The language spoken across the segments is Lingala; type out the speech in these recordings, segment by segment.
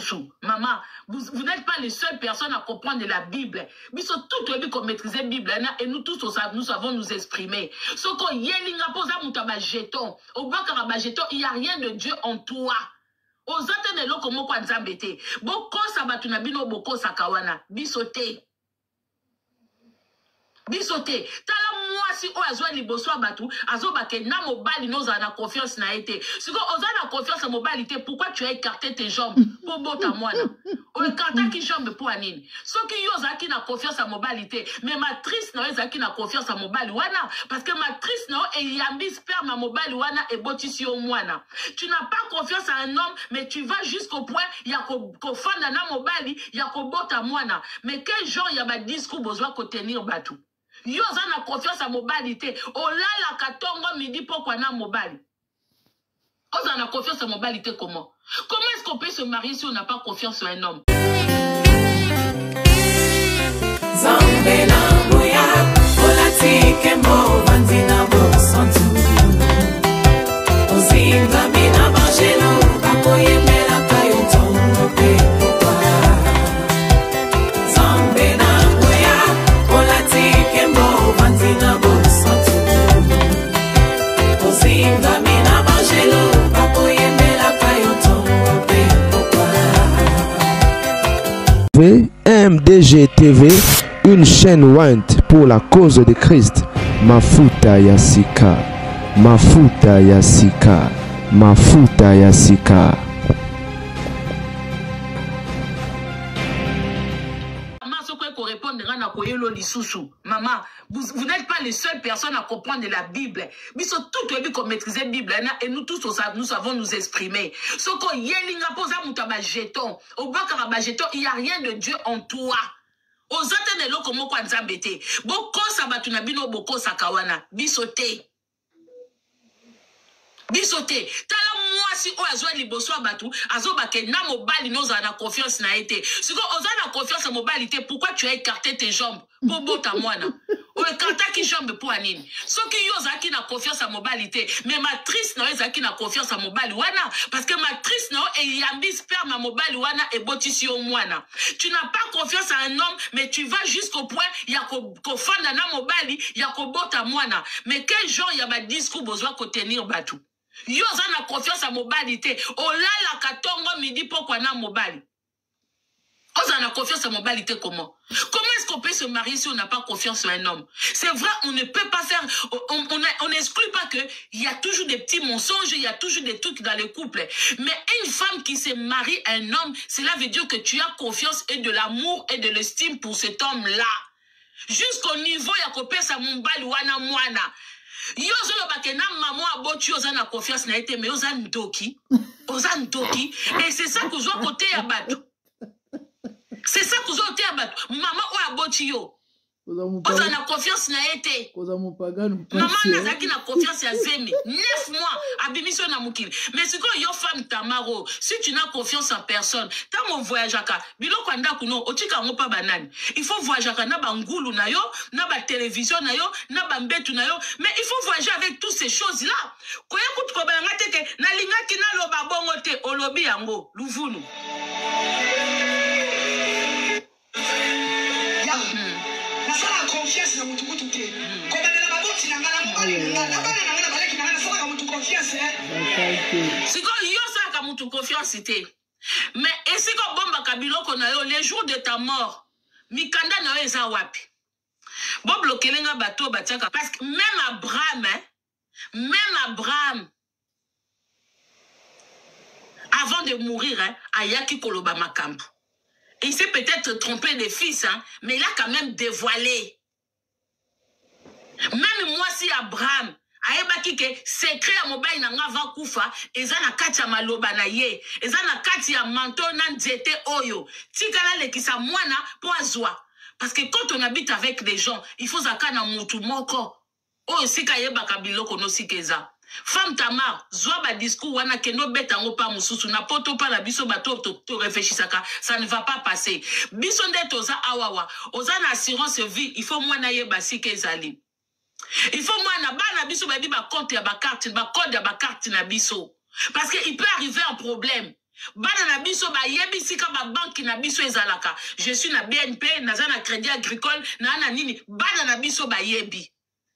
Lisusu. Maman, vous n'êtes pas les seules personnes à comprendre la Bible. Nous sommes toutes les qu'on maîtrise la Bible et nous tous, nous savons nous exprimer. Ce qu'on y a, il n'y a pas jeton. Au bas de jeton, il n'y a rien de Dieu en toi. Aux autres, ne l'ont comme quoi nzambete. Boko sabatuna bino boko sakawana. Bisote. Bisote. Tala moi si o azwa liboso abatu, azo bake na mobali noza na confiance na été. Si ko oza na confiance en mobilité, pourquoi tu as écarté tes jambes pour bota mwana? O écarta ki jambe pour anine. So ki yo zaki na confiance en mobilité, mais matrice na zaki na confiance en mobali wana parce que matrice na e yambi sperme mobali wana e botisi yo mwana. Tu n'as pas confiance à un homme, mais tu vas jusqu'au point ya ko fanda na mobali, ya ko bota mwana. Mais quel genre ya ba discours besoin ko tenir batu? Yo na confiance à mobilité. Olala katongo midi pourquoi na mobile. On a confiance à mobilité comment? Comment est-ce qu'on peut se marier si on n'a pas confiance en un homme? MDG TV, une chaîne Want pour la cause de Christ. Mafuta Yasika, Mafuta Yasika, Mafuta Yasika. Maman, vous n'êtes pas les seules personnes à comprendre la Bible. Nous sommes toutes les qu'on maîtrise la Bible et nous tous, nous savons nous exprimer. Ce qu'on y a, il n'y a pas jeton. Au bas de jeton, il n'y a rien de Dieu en toi. Aux autres, ne l'ont comme quoi nzambete. Boko sabatuna bino boko sakawana. Bisote. Bisote. Tala moi si o azwa liboso abatu, azo bake na mobali noza na confiance na été. Si ko oza na confiance en mobilité, pourquoi tu as écarté tes jambes pour bota mwana? O écarta ki jambe pour anine. So ki yo zaki na confiance en mobilité, mais matrice na zaki na confiance en mobali wana parce que matrice na e yambi sperme mobali wana e botisi yo mwana. Tu n'as pas confiance à un homme, mais tu vas jusqu'au point ya ko fanda na mobali, ya ko bota mwana. Mais quel genre ya ba discours besoin ko tenir batu? Yo na confiance à mobilité. Olala katongo midi pourquoi na mobile. On a confiance à mobilité comment? Comment est-ce qu'on peut se marier si on n'a pas confiance en un homme? C'est vrai, on ne peut pas faire, on n'exclut pas qu'il y a toujours des petits mensonges, il y a toujours des trucs dans les couples. Mais une femme qui se marie à un homme, cela veut dire que tu as confiance et de l'amour et de l'estime pour cet homme-là. Jusqu'au niveau, il y a copié sa mobile wana mwana. Yo zolo bakena maman aboti oza na confiance na été mais oza ndoki et c'est ça que je dois côté à battre. C'est ça que je dois côté à battre. Maman o aboti yo. Oza na confiance na été. Maman nazaki na confiance ya zemi 9 mois abimission na mukili. Mais c'est quand yo femme tamaro, si tu n'as confiance en personne, tant on voyage aka biloko anda kuno otika ngo pa banani. Il faut voyager aka na bangulu na yo, na ba télévision na yo, na ba mbetu na yo, mais il faut voyager avec toutes ces choses là. Koya kutu ko banga teke na lingaki na loba bongo te olobi yango luvunu. Si quand yo ça ka mutu confiance té. Mais et si quand bomba kabilo kona yo les jours de ta mort, mikanda na yo eza wapi? Bon bloquelenga bateau batiaka parce que même Abraham avant de mourir hein, ayaki koloba makambu. Il s'est peut-être trompé de fils hein, mais il a quand même dévoilé. Même moi si Abraham ayebaki ke secret ya mobile na nga va kufa eza na kati ya maloba na ye eza na kati ya manto na nzete oyo tikala lekisa mwana po azwa parce que quand on habite avec des gens il faut zaka na mutu moko oyo sika yebaka biloko no sikeza femme Tamar zwa ba discours wana keno beta ngo pa mususu na poto pa la biso bato to réfléchissaka ça ne va pas passer biso ndeto za awawa oza na assurance vie il faut mwana yeba sikeza ali. Il faut moi na bana biso ba bi ba compte ya ba carte na biso parce que il peut arriver un problème Bana na biso ba yebi sika ba banki na biso ezalaka. Je suis na BNP, naza na Crédit Agricole, na nini. Bana na biso ba yebi.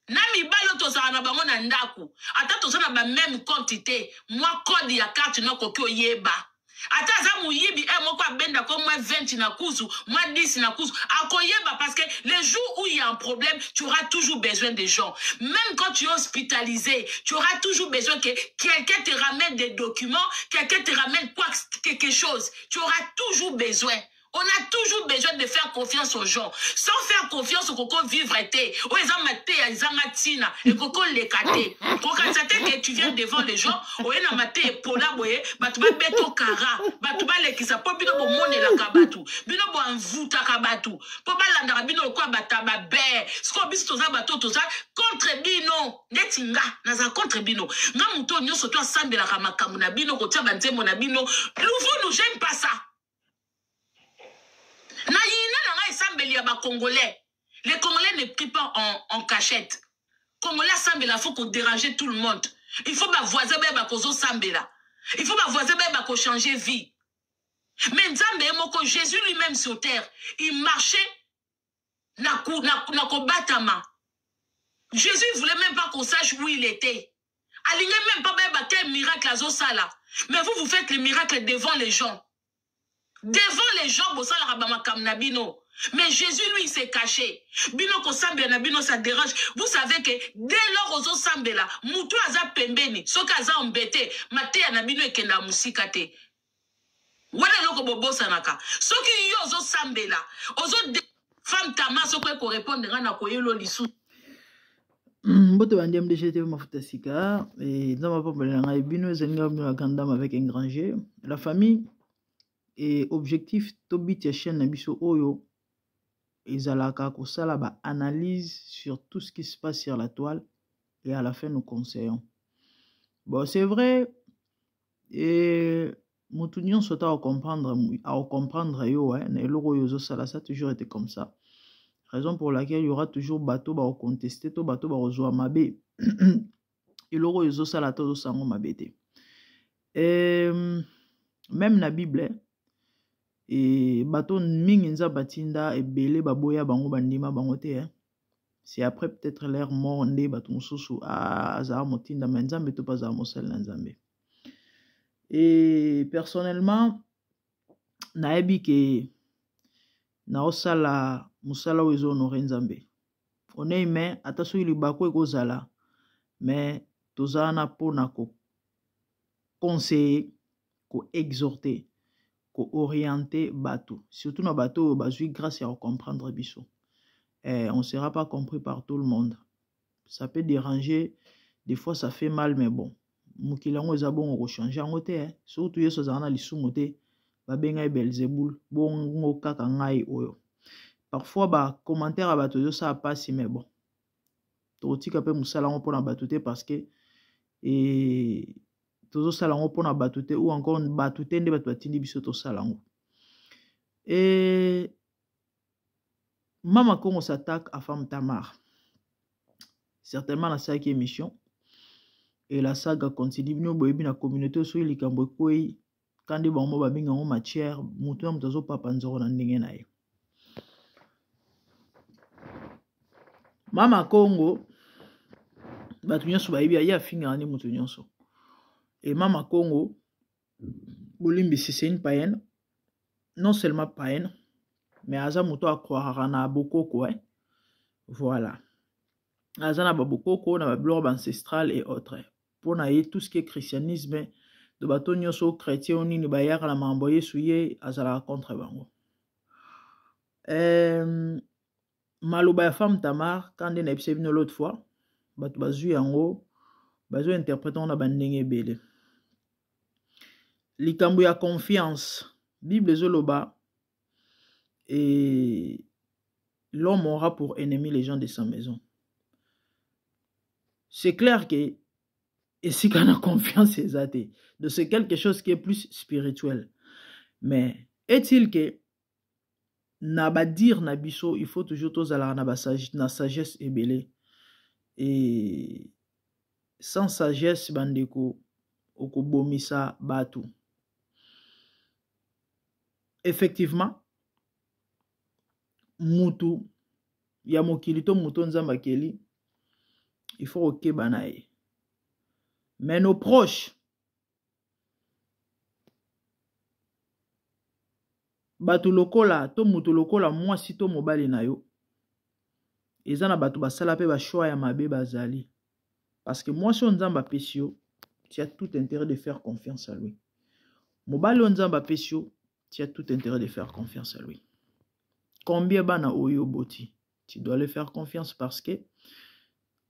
Na mibalo tozala na bango na ndaku. Ata tozala na ba même quantité. Moi code ya carte na koki oyeba. Ata za muyibi moko abenda ko moi 20 na kuzu, moi 10 na kuzu. Akoyeba parce que les jours où il y a un problème, tu auras toujours besoin des gens. Même quand tu es hospitalisé, tu auras toujours besoin que quelqu'un te ramène des documents, quelqu'un te ramène quelque chose. Tu auras toujours besoin. On a toujours besoin de faire confiance aux gens. Sans faire confiance au coco vivre été. Ou ils ont maté à Zamatina. Et coco les kate. Coco que tu viens devant les gens. Ou ils ont maté et pola boye. Batuba beto kara. Batuba le kisa. Po bino bo mone la kabatu. Bino bo envuta kabatu. Po ba landara bino kwa bataba be. Sko bisto za bato to za. Contre bino. Netinga. Naza contre bino. Nga muto nyoso to asambe la kamakamu na bino. Kotia banzemo na bino. Louveau nous j'aime pas ça. Na yina na nga esambeli ya ba Congolais. Les Congolais ne prient pas en cachette. Congolais sambela faut qu'on dérange tout le monde. Il faut ba voisin ba kozo sambela. Il faut ba voisin ba ko changer vie. Mais Nzambe moko Jésus lui-même sur terre, il marchait na kobatama. Jésus voulait même pas qu'on sache où il était. Aligné même pas ba quel miracle azo sala. Mais vous faites les miracles devant les gens. Devant les gens, mais Jésus, lui, il s'est caché. Bino ko sambe na bino, ça dérange. Vous savez que dès lors aux sambe là, moutou aza pembeni, soka aza embêté, mate na bino ekenda musikate. Wala loko bobo sanaka. Soki yo ozo sambe là, ozo femme tama soko ko répondre na ko yelo lisu. Mbote bandi MDG TV Mafuta Sika et dans ma pompe na bino ezenga bino kandam avec un grand G. La famille et objectif tobit ya chaîne na biso oyo ezalaka kosala ba analyse sur tout ce qui se passe sur la toile et à la fin nous conseillons. Bon, c'est vrai et mutu nyonso ta comprendre yo na eloko yo zo sala, ça a toujours été comme ça. Raison pour laquelle il y aura toujours bateau ba contester to bateau ba ozwa mabe. Eloko yo zo sala to zo sango mabete. Et même na Bible et bateau mingi nza batinda et belé baboya bango bandima bango te. C'est après peut-être l'air mort nde bato mususu azara motinda mais nzambe to pas za mosel na nzambe. Et personnellement naebi ke na osala musala wezo honorer nzambe. On est humain ata so ili bako ekozala mais tozana pona ko conseiller ko exhorter ko orienter bateau, surtout na bateau bazui grâce à comprendre biso. On ne sera pas compris par tout le monde. Ça peut déranger, des fois ça fait mal, mais bon. Mukilango ezabon on changer en côté, surtout yeso zana lisumote, ba benga Belzeboul, bon kaka ngai oyo. Parfois ba commentaire à bateau ça passe mais bon. Totika pe musala on pona batute parce que et tozo salango pona batute ou encore batute nde batu batindi biso to salango. Et Mama Congo s'attaque à Femme Tamar. Certainement la saga émission et la saga continue. Nous boyebi na communauté sur likambo koi quand de bango ba binga ngo matière mutu mtazo papa nzoro na ndenge na ye. Mama Congo batu nyonso bayebi ya finga ni mutu nyonso. Et Mama Congo Bolimbi c'est une païenne, non seulement païenne mais aza mutu a croire na bokoko hein. Voilà. Aza na bokoko na ba ancestral et autres. Pour na tout ce qui est christianisme de bato nyonso chrétien oni ni bayaka la mamboye suye azala contre bango. Maloba ya Femme Tamar quand na episode l'autre fois bato bazu yango bazo interpréter na bandenge belé. Likambo ya confiance Bible zoloba et l'homme aura pour ennemi les gens de sa maison. C'est clair que et si qu'on a confiance de c'est quelque chose qui est plus spirituel. Mais est-il que na ba dire na biso il faut toujours tous ala na sagesse et belé et sans sagesse bandeko okobomisa batu. effectivement mutu ya mokili to mutu nzamba keli il faut okeba na ye. Mais nos proches batu lokola to mutu lokola mwasi to mobali na yo eza na batu basala pe ba choix ya mabe bazali. Parce que mwasi nzamba pesio, tu as tout intérêt de faire confiance à lui. Mobali nzamba pesio, tu as tout intérêt de faire confiance à lui. Combien bana oyo boti, tu dois le faire confiance parce que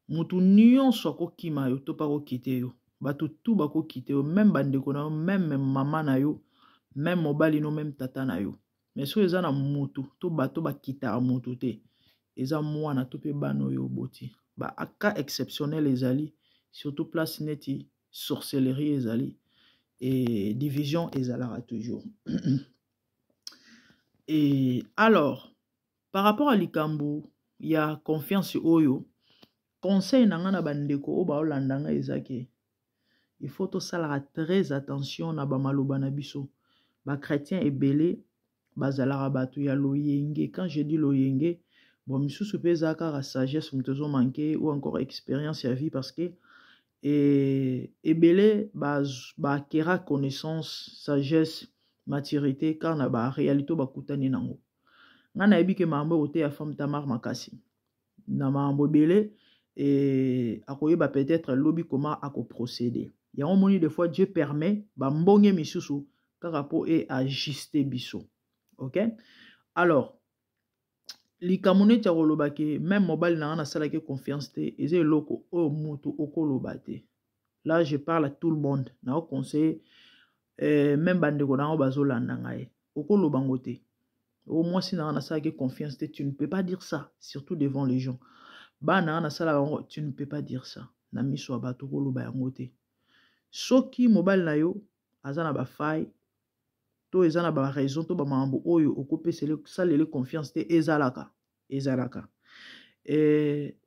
mutu nyonso ko kima yo to pa ko kite yo. Batu tout ba ko kite yo, même bandeko na yo, même maman na yo, même mobali no, même tata na yo. Mais so eza na mutu to bato ba kita mutu te. Eza mwana to pe bana oyo boti. Ba cas exceptionnel ezali, surtout place neti sorcellerie ezali et division ezalara toujours. Et alors, par rapport à likambo, il y a confiance oyo. Conseil nanga na bandeko o ba olandanga ezake. Il faut to salara très attention na ba maloba na biso. Ba chrétien ebele bazalara batu ya loyenge. Quand je dis loyenge, bon misusu peza ka sagesse mutezo manqué ou encore expérience ya vie parce que ebele ba kera connaissance, sagesse, maturité car na ba réalité ba kutani nango. Ngana yebi ke mambo ote ya femme tamar makasi. Na mambo bele akoyeba peut-être lobby comment ako procéder. Ya on moni des fois Dieu permet ba mbonge misusu car po e ajuster biso. OK? Alors likamune tia kolobake même mobile na salake confiance te eze loko o mutu okolobate. Là je parle à tout le monde na o conseil même bandeko na bazolanda ngai okolobango te. Au moins si na salake confiance te, tu ne peux pas dire ça surtout devant les gens. Ba na sala tu ne peux pas dire ça. Na miso abato koloba yango te. Soki mobile na yo azana ba faille to ezana ba raison to ba mambo oyo okopesele salele confiance te ezalaka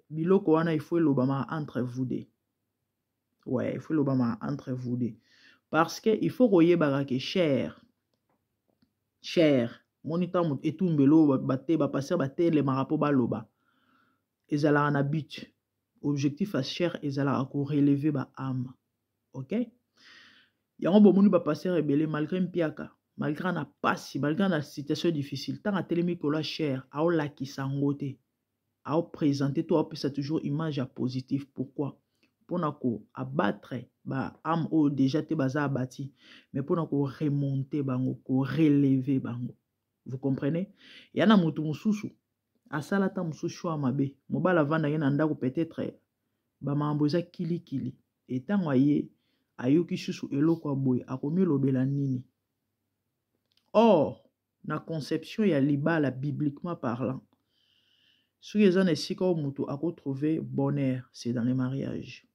biloko wana il faut lobama entre vous deux. Ouais, il faut lobama entre vous deux parce que il faut koyeba ke cher monita mut etumbelo bate ba passer ba tele marapo ba loba ezala na but objectif à cher ezala ko relever ba âme. OK, yango bomoni ba passer rebelle malgré mpiaka malgré na pasi, malgré na situation difficile, tant à telemi ko la cher, a la ki sangote, a présenter toi ça toujours image positive. Pourquoi? Pour na ko abattre ba âme o déjà te baza abati, mais pour na ko remonter bango, ko relever bango. Vous comprenez? Yana mutu mususu asala ta mususu amabe, mobala vanda yena ndako peut-être ba mamboza kili et tant aye ayoki susu eloko aboy akomi lobela nini. Or, na conception ya libala bibliquement parlant, ce qui est en esika mutu ako trouver bonheur, c'est dans les mariages.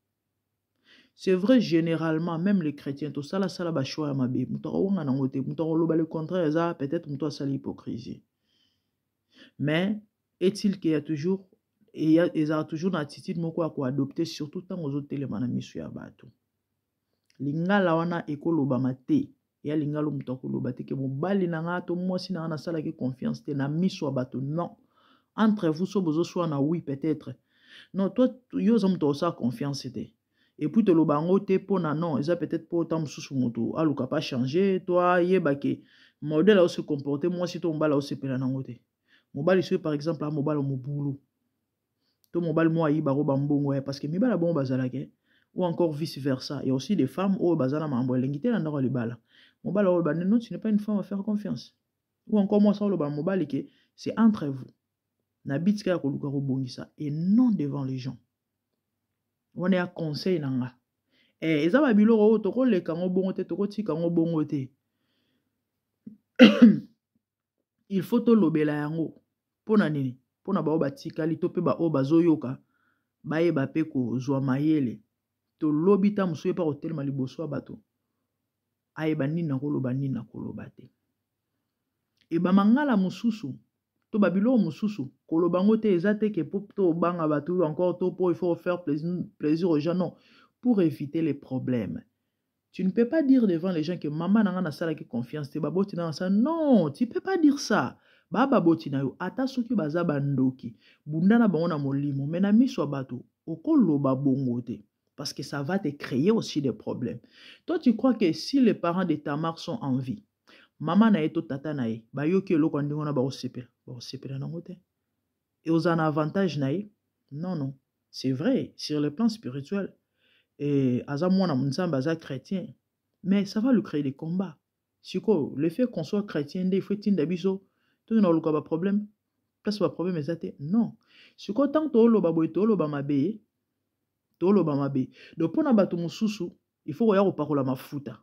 C'est vrai généralement même les chrétiens to sala ba choix mabe, mutu wanga na ngote, mutu loba le contraire ça peut-être mutu sala hypocrisie. Mais est-il qu'il y a toujours toujours une attitude moko ko adopter surtout tant aux autres télémana misu ya bato. Lingala wana ekoloba mate. Ya lingalo mutoko lobate ke mobali na nga to mwasi na sala ke confiance te na miso bato. Non, entre vous so bozo soit na oui peut-être non toi yo za muto sa confiance te et puis te lobango te pona non eza peut-être pour tant mususu muto aluka pas changer toi yeba ke modèle a se comporter mwasi to mbala o se pela nango te mobali so par exemple a mobali mobulu to mobali mo ayiba ko bambongo parce que mibala bon bazala ke ou encore vice versa. Il y a aussi des femmes au bazana mambo lengite na ndako libala. Mobile au ban non, tu n'es pas une femme à faire confiance. Ou encore moi ça le ban mobile que c'est entre vous. Na bitka ko luka ko bongisa et non devant les gens. On est à conseil nanga. Eza ba biloko to ko leka ngo bongo te to ko tika ngo bongo te. Il faut to lobela yango. Pona nini? Pona ba obatika li to pe ba obazoyoka. Ba yeba pe ko zwa mayele. To lobita musuye pa hotel maliboso abato ayeba nina koloba nina koloba te e ba mangala mususu to babilo mususu koloba ngote ezate ke pop to banga bato encore to po il faut faire plaisir aux gens non pour éviter les problèmes Tu ne peux pas dire devant les gens que maman n'a pas sala qui confiance te baboti na ça. Non, tu peux pas dire ça. Baba boti na yo ata soki baza bandoki. Bunda na bango na molimo mais na miso bato okoloba bongo te parce que ça va te créer aussi des problèmes. Toi tu crois que si les parents de Tamar sont en vie, maman na eto tata na ye, ba yoki eloko ndingo na ba osepela nango te. Et aux en avantage na ye? Non non, c'est vrai sur le plan spirituel. Et Azamouana Mounsamba Aza chrétien, mais ça va lui créer des combats. Siko, le fait qu'on soit chrétien, il faut qu'il y ait des problèmes. Pas ce problème exact. Non. Siko, tant que tu as tolo ba mabe. Donc, pour n'abattre mon sous, il faut regarder au parole ma futa.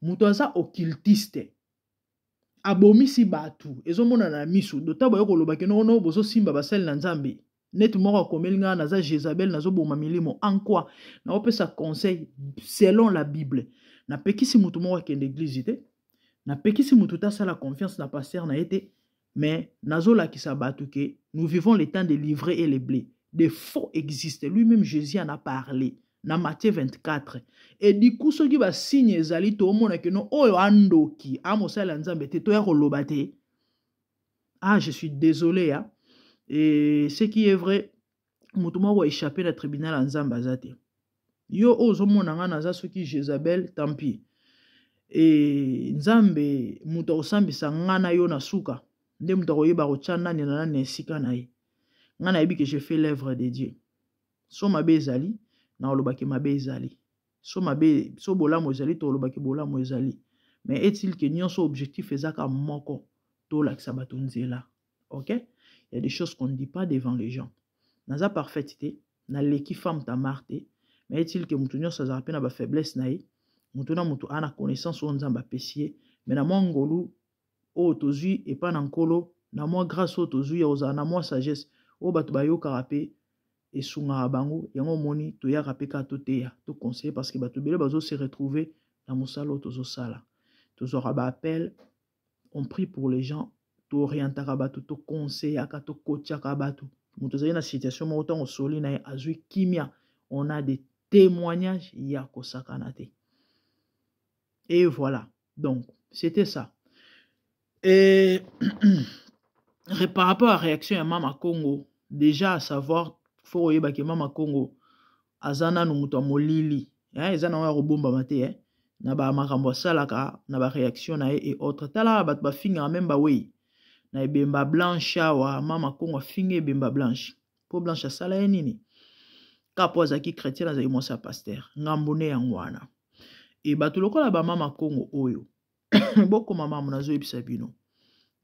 Moutoza occultiste. Abomi si batu. Ezo mona na misu. D'autant que lo bakeno no bozo simba basel nanzambe. Net moko komelinga naza Jézabel nazo boma milimo en quoi na opesa conseil selon la Bible na pekisi mutu moko ke l'église ite na pekisi mutu ta sala confiance na pasteur na été mais nazo la ki sabatu ke nous vivons les temps de livrer et les blés des faux existent lui-même Jésus en a parlé na Matthieu 24 et du coup ce qui va signer ezali to mona ke no oyo andoki amosala nzambe te to ya kolobate. Ah je suis désolé hein. Et ce qui est vrai, Moutouma va échapper le tribunal en Zambazate. Yo ozo monanga naza soki Jézabel, tant pis. Et Nzambe muto osambi sa ngana yo na suka. Nde muto koyeba kochana ni na nesika na ye. Ngana yebi que je fais l'œuvre de Dieu. So mabe ezali, na olobaki mabe ezali. So mabe so bolamo ezali to olobaki bolamo ezali. Mais est-il que nyonso objectif ezaka moko to lakisa bato nzela. OK? Il y a des choses qu'on ne dit pas devant les gens. Naza parfaitité, na leki femme ta marte, mais est-il que mutunyo sa zape na ba faiblesse na ye, mutuna mutu ana connaissance o nzamba pesier, mais na mongolu o tozui et pas nankolo, na moi grâce o tozui ya oza na moi sagesse, o batu bayo karape et sunga bango, yango moni to ya rape ka to teya, to conseiller parce que batu bele bazo se retrouver na musalo tozo sala. Tozo raba appel, on prie pour les gens. Orientaka batu to conseil akato kochaka batu mutozali na situation mo autant osoli na azui kimia on a des témoignages ya kosakana te. Et voilà donc c'était ça. Et par rapport à la réaction à Mama Congo, déjà à savoir faut yeba que Mama Congo azana no muto molili ezana wa robomba mate na ba makambo salaka na ba réaction na et autres tala bat ba finga même ba oui na bemba blanche wa Mama Congo finge bemba blanche po blanche sala nini kapo zaki chrétien za imosa pasteur ngambone yangwana e batu lokola ba Mama Congo oyo boko mama munazo ebisa bino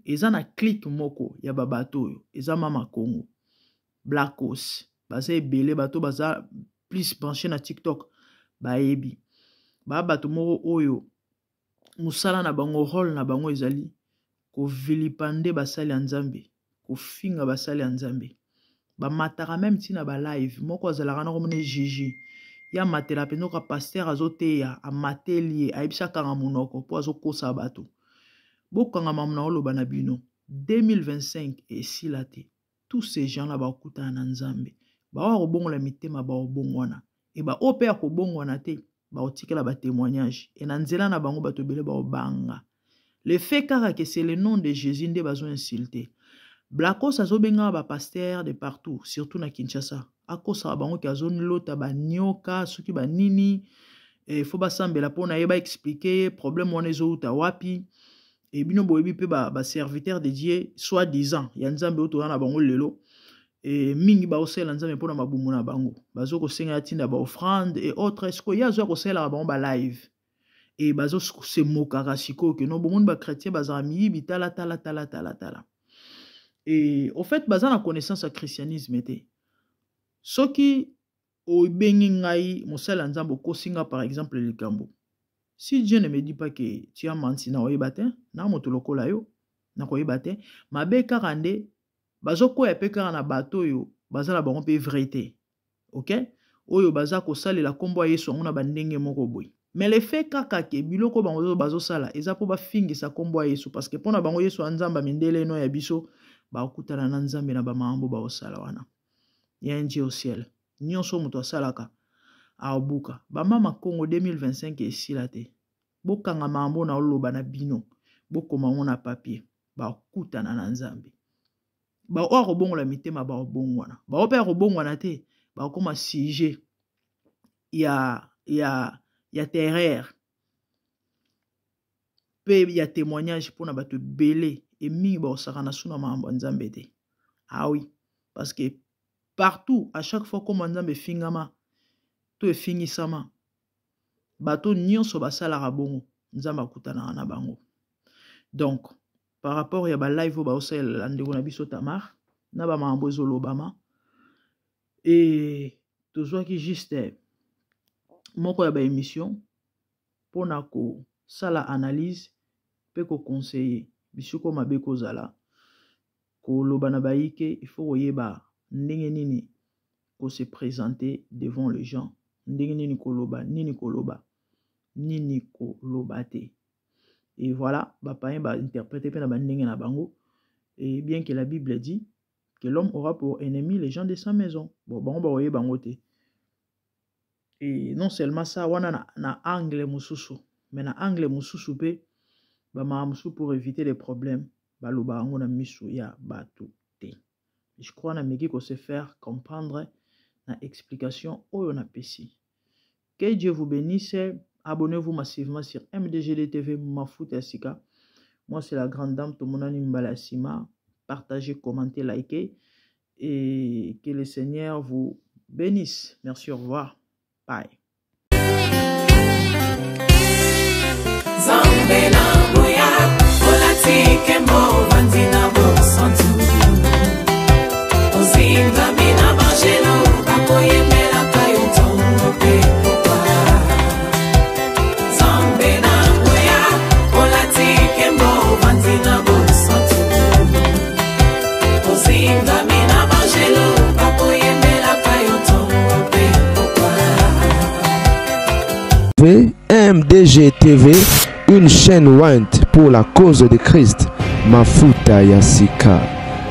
eza na click moko ya ba bato oyo eza Mama Congo Blackos baza ebele bato baza plus branché na TikTok baebi ba bato moko oyo musala na bango rôle na bango ezali ko vilipande basali ya Nzambe ko finga basali ya Nzambe ba mataka même tina ba live moko azalaka na komone Gigi ya matela peno ka pasteur azoteya amatelier aibisa kanga munoko po azokosa bato bokanga mamuna oloba na bino 2025 et silate tous ces gens là ba kuta na Nzambe ba wa robongola mitema ba obongwana e ba opéra ko bongwana te ba otikela ba témoignage et na nzela na bango bato bele ba obanga. Le fait que c'est le nom de Jésus nde bazo insulté. Blakos azobenga ba pasteur de partout, surtout na Kinshasa. Akosa bango ki azoni lota ba nyoka, soki ba nini, e faut ba sambela pona yeba expliquer problème wana ezo wapi. E bino boyebi pe ba serviteur de Dieu soi-disant, ya Nzambe oto na bango lelo. Et mingi ba osela Nzambe pona mabumu na bango. Bazo ko senga tinda ba offrande et autres esko ya zo ko sela bango ba live. Et bazo se mokaka siko que non bon ba chrétien bazami bitala tala. Et au fait baza na connaissance à christianisme était soki o bengi ngai mosala Nzambe ko singa par exemple le Kambo. Si Dieu ne me dit pas que tu as menti na oyebate na moto lokola yo na koyebate mabe karande bazo ko epeka na bato yo bazala bango pe vérité. OK? Oyo baza ko salela kombo ya Yesu ngona bandenge moko boy. Mais le fait kaka ke biloko bango bazo sala eza po ba fingi sa kombo ya Yesu parce que pona bango Yesu Nzamba mindele no ya biso ba okutana na Nzambe na ba mambo ba osala wana. Ya nje au ciel. Nyonso muto asalaka aobuka. Ba mama Congo 2025 esila te. Bokanga mambo na oloba na bino. Bokoma na papier. Ba kutana na Nzambe. Ba o bongola mitema ba obongwana. Ba ope obongwana te. Ba koma sujet ya terreur. Pe ya témoignage pour na bato belé et mi ba osakana suna mambo Nzambe te. Ah oui, parce que partout à chaque fois comme Nzambe fingama to e fingisama bato nyonso basala bongo Nzambe akutana na bango. Donc par rapport ya ba live ba osel ndeko na biso Tamar na ba mambo ezolobama et tozwa ki juste moko ya ba émission pour na ko sala analyse pe ko conseiller bisuko mabe ko zala ko loba na baike il faut yeba ndenge nini ko se présenter devant les gens ndenge nini ko loba nini ko loba te. Et voilà ba païen ba interpréter pe na ba ndenge na bango. Et bien que la Bible dit que l'homme aura pour ennemi les gens de sa maison. Bon bango ba yeba ngote. Et non seulement ça wana na angle mususu mais na angle mususu pe ba mamusu pour éviter les problèmes ba loba ngo na misu ya batu te. Je crois na meki ko se faire comprendre na explication oyo na pesi. Que Dieu vous bénisse. Abonnez-vous massivement sur MDGD TV Mafuta ya Sika. Moi c'est la grande dame Tomonani Mbalasima. Partagez, commentez, likez et que le Seigneur vous bénisse. Merci, au revoir. Bye. MDG TV, une chaîne ointe pour la cause de Christ. Mafuta ya Sika,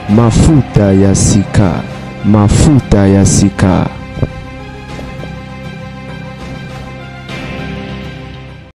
Mafuta ya Sika, Mafuta ya Sika.